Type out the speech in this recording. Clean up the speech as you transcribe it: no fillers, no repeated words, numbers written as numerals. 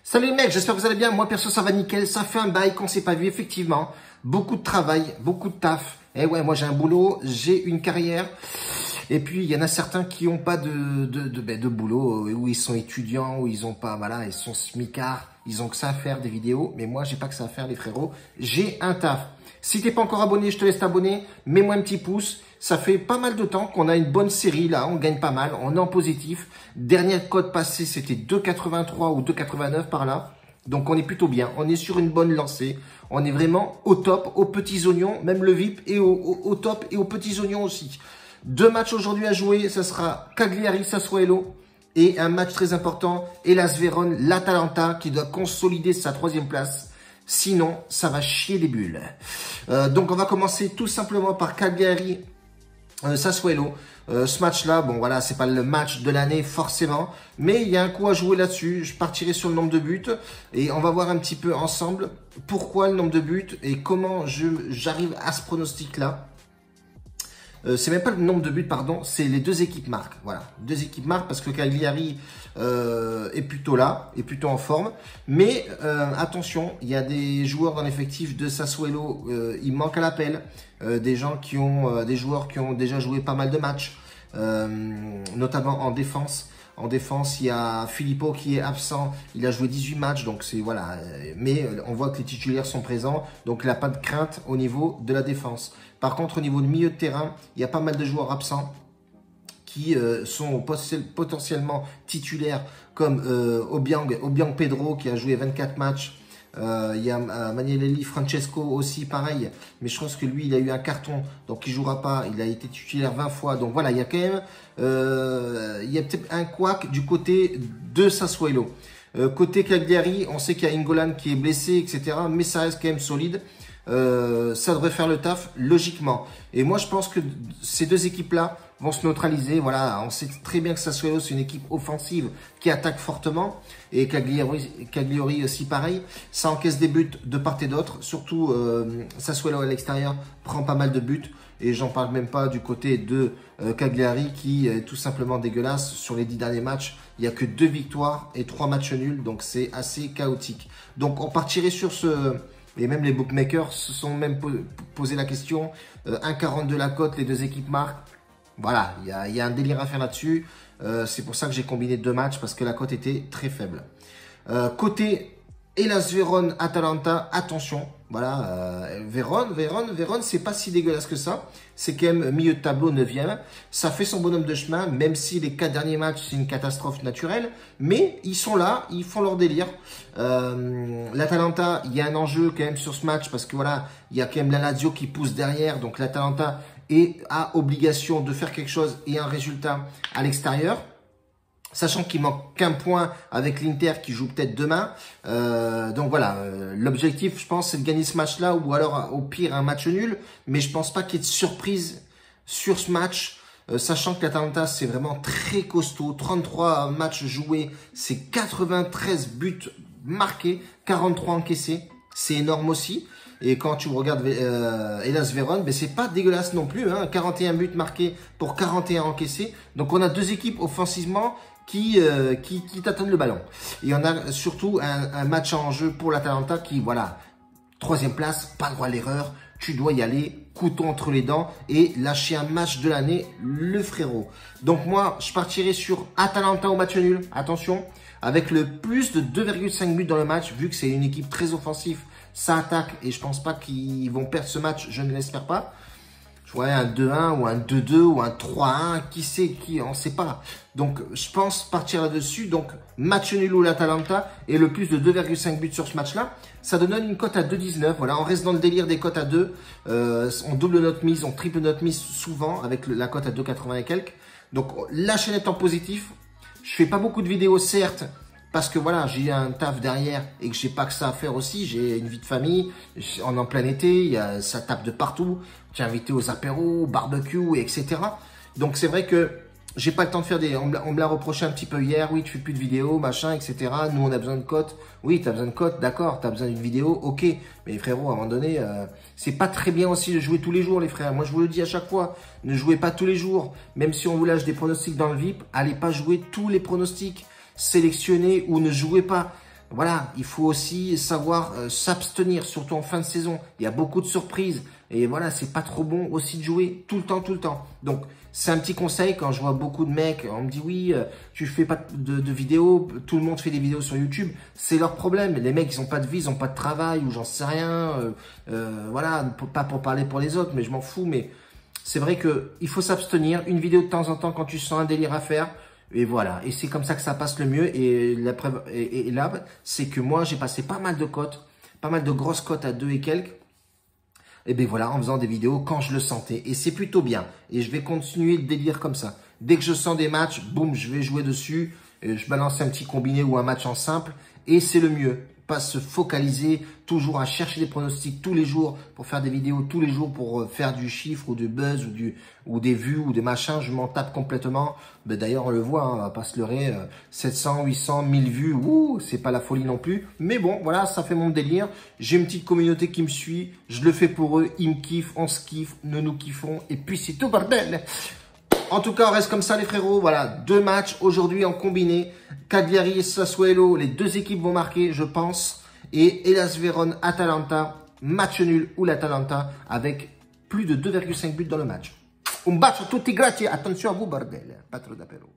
Salut les mecs, j'espère que vous allez bien. Moi perso ça va nickel, ça fait un bail qu'on s'est pas vu effectivement. Beaucoup de travail, beaucoup de taf. Et ouais, moi j'ai un boulot, j'ai une carrière. Et puis il y en a certains qui n'ont pas de boulot, où ils sont étudiants, où ils ont pas, voilà, ils sont smicards, ils ont que ça à faire des vidéos. Mais moi j'ai pas que ça à faire les frérots, j'ai un taf. Si t'es pas encore abonné, je te laisse t'abonner. Mets-moi un petit pouce. Ça fait pas mal de temps qu'on a une bonne série là. On gagne pas mal. On est en positif. Dernier code passé, c'était 2,83 ou 2,89 par là. Donc on est plutôt bien. On est sur une bonne lancée. On est vraiment au top, aux petits oignons. Même le VIP est au top et aux petits oignons aussi. 2 matchs aujourd'hui à jouer. Ça sera Cagliari-Sassuolo. Et un match très important, Hellas Vérone, l'Atalanta qui doit consolider sa 3e place. Sinon, ça va chier les bulles. Donc, on va commencer tout simplement par Cagliari Sassuolo. Ce match-là, bon voilà, c'est pas le match de l'année forcément, mais il y a un coup à jouer là-dessus. Je partirai sur le nombre de buts et on va voir un petit peu ensemble pourquoi le nombre de buts et comment j'arrive à ce pronostic-là. C'est même pas le nombre de buts, pardon, c'est les 2 équipes marquent. Voilà, 2 équipes marquent parce que Cagliari est plutôt là, est plutôt en forme. Mais attention, il y a des joueurs dans l'effectif de Sassuolo, il manque à l'appel. Des joueurs qui ont déjà joué pas mal de matchs, notamment en défense. En défense, il y a Filippo qui est absent. Il a joué 18 matchs, donc c'est voilà. Mais on voit que les titulaires sont présents, donc il n'a pas de crainte au niveau de la défense. Par contre, au niveau du milieu de terrain, il y a pas mal de joueurs absents qui sont potentiellement titulaires, comme Obiang Pedro qui a joué 24 matchs. Il y a Magnelli Francesco aussi, pareil. Mais je pense que lui, il a eu un carton, donc il ne jouera pas. Il a été titulaire 20 fois. Donc voilà, il y a quand même il y a peut-être un couac du côté de Sassuolo. Côté Cagliari, on sait qu'il y a Ingolan qui est blessé, etc. Mais ça reste quand même solide. Ça devrait faire le taf logiquement. Et moi, je pense que ces 2 équipes-là vont se neutraliser. Voilà, on sait très bien que Sassuolo, c'est une équipe offensive qui attaque fortement. Et Cagliari aussi pareil. Ça encaisse des buts de part et d'autre. Surtout, Sassuolo à l'extérieur prend pas mal de buts. Et j'en parle même pas du côté de Cagliari qui est tout simplement dégueulasse. Sur les 10 derniers matchs, il n'y a que 2 victoires et 3 matchs nuls. Donc, c'est assez chaotique. Donc, on partirait sur ce... Et même les bookmakers se sont même posé la question. 1,42 la cote, les 2 équipes marquent. Voilà, il y a un délire à faire là-dessus. C'est pour ça que j'ai combiné 2 matchs parce que la cote était très faible. Côté Hellas Vérone, Atalanta, attention. Voilà, Vérone, c'est pas si dégueulasse que ça. C'est quand même milieu de tableau, 9e. Ça fait son bonhomme de chemin, même si les 4 derniers matchs, c'est une catastrophe naturelle. Mais ils sont là, ils font leur délire. L'Atalanta, il y a un enjeu quand même sur ce match parce que voilà, il y a quand même la Lazio qui pousse derrière. Donc l'Atalanta a obligation de faire quelque chose et un résultat à l'extérieur. Sachant qu'il manque qu'un point avec l'Inter qui joue peut-être demain. Donc voilà, l'objectif, je pense, c'est de gagner ce match-là ou alors au pire un match nul. Mais je pense pas qu'il y ait de surprise sur ce match. Sachant que l'Atalanta, c'est vraiment très costaud. 33 matchs joués, c'est 93 buts marqués, 43 encaissés. C'est énorme aussi. Et quand tu regardes Hellas Vérone, ben c'est pas dégueulasse non plus. Hein, 41 buts marqués pour 41 encaissés. Donc on a 2 équipes offensivement qui tâtonnent le ballon. Et on a surtout un match en jeu pour l'Atalanta qui, voilà, 3e place, pas droit à l'erreur. Tu dois y aller, couteau entre les dents et lâcher un match de l'année, le frérot. Donc moi, je partirai sur Atalanta au match nul. Attention, avec le plus de 2,5 buts dans le match, vu que c'est une équipe très offensive, ça attaque et je pense pas qu'ils vont perdre ce match, je ne l'espère pas. Je vois un 2-1 ou un 2-2 ou un 3-1, qui sait, on sait pas. Donc je pense partir là-dessus. Donc match nul ou l'Atalanta et le plus de 2,5 buts sur ce match-là, ça donne une cote à 2,19. Voilà, on reste dans le délire des cotes à 2. On double notre mise, on triple notre mise souvent avec la cote à 2,80 et quelques. Donc la chaîne est en positif. Je fais pas beaucoup de vidéos certes. Parce que voilà, j'ai un taf derrière et que j'ai pas que ça à faire aussi. J'ai une vie de famille, on est en plein été, ça tape de partout. Tu es invité aux apéros, au barbecue, etc. Donc c'est vrai que j'ai pas le temps de faire des... On me l'a reproché un petit peu hier, oui, tu fais plus de vidéos, machin, etc. Nous, on a besoin de cotes. Oui, tu as besoin de cotes, d'accord, tu as besoin d'une vidéo, ok. Mais frérot, à un moment donné, c'est pas très bien aussi de jouer tous les jours, les frères. Moi, je vous le dis à chaque fois, ne jouez pas tous les jours. Même si on vous lâche des pronostics dans le VIP, allez pas jouer tous les pronostics. Sélectionnez ou ne jouez pas. voilà, il faut aussi savoir s'abstenir, surtout en fin de saison. Il y a beaucoup de surprises. Et voilà, c'est pas trop bon aussi de jouer tout le temps, tout le temps. Donc, c'est un petit conseil quand je vois beaucoup de mecs, on me dit oui, tu fais pas de vidéos, tout le monde fait des vidéos sur YouTube. C'est leur problème. Les mecs, ils ont pas de vie, ils ont pas de travail ou j'en sais rien. Voilà, pas pour parler pour les autres, mais je m'en fous. Mais c'est vrai que il faut s'abstenir. Une vidéo de temps en temps quand tu sens un délire à faire. Et voilà, et c'est comme ça que ça passe le mieux. Et la preuve, et là, c'est que moi, j'ai passé pas mal de cotes, pas mal de grosses cotes à 2 et quelques. Et bien voilà, en faisant des vidéos quand je le sentais. Et c'est plutôt bien. Et je vais continuer le délire comme ça. Dès que je sens des matchs, boum, je vais jouer dessus. Et je balance un petit combiné ou un match en simple. Et c'est le mieux. Pas se focaliser toujours à chercher des pronostics tous les jours pour faire des vidéos tous les jours pour faire du chiffre ou du buzz ou des vues ou des machins. Je m'en tape complètement. Ben d'ailleurs, on le voit, hein, on va pas se leurrer. 700, 800, 1000 vues, ouh, c'est pas la folie non plus. Mais bon, voilà, ça fait mon délire. J'ai une petite communauté qui me suit. Je le fais pour eux. Ils me kiffent, on se kiffe, nous nous kiffons. Et puis c'est tout bordel. En tout cas, on reste comme ça les frérots. Voilà, 2 matchs aujourd'hui en combiné. Cagliari et Sassuolo, les 2 équipes vont marquer, je pense. Et Hellas Vérone, Atalanta, match nul ou l'Atalanta avec plus de 2,5 buts dans le match. Un bacio a tutti, grazie. Attention à vous, bordel. Pas trop d'apéro.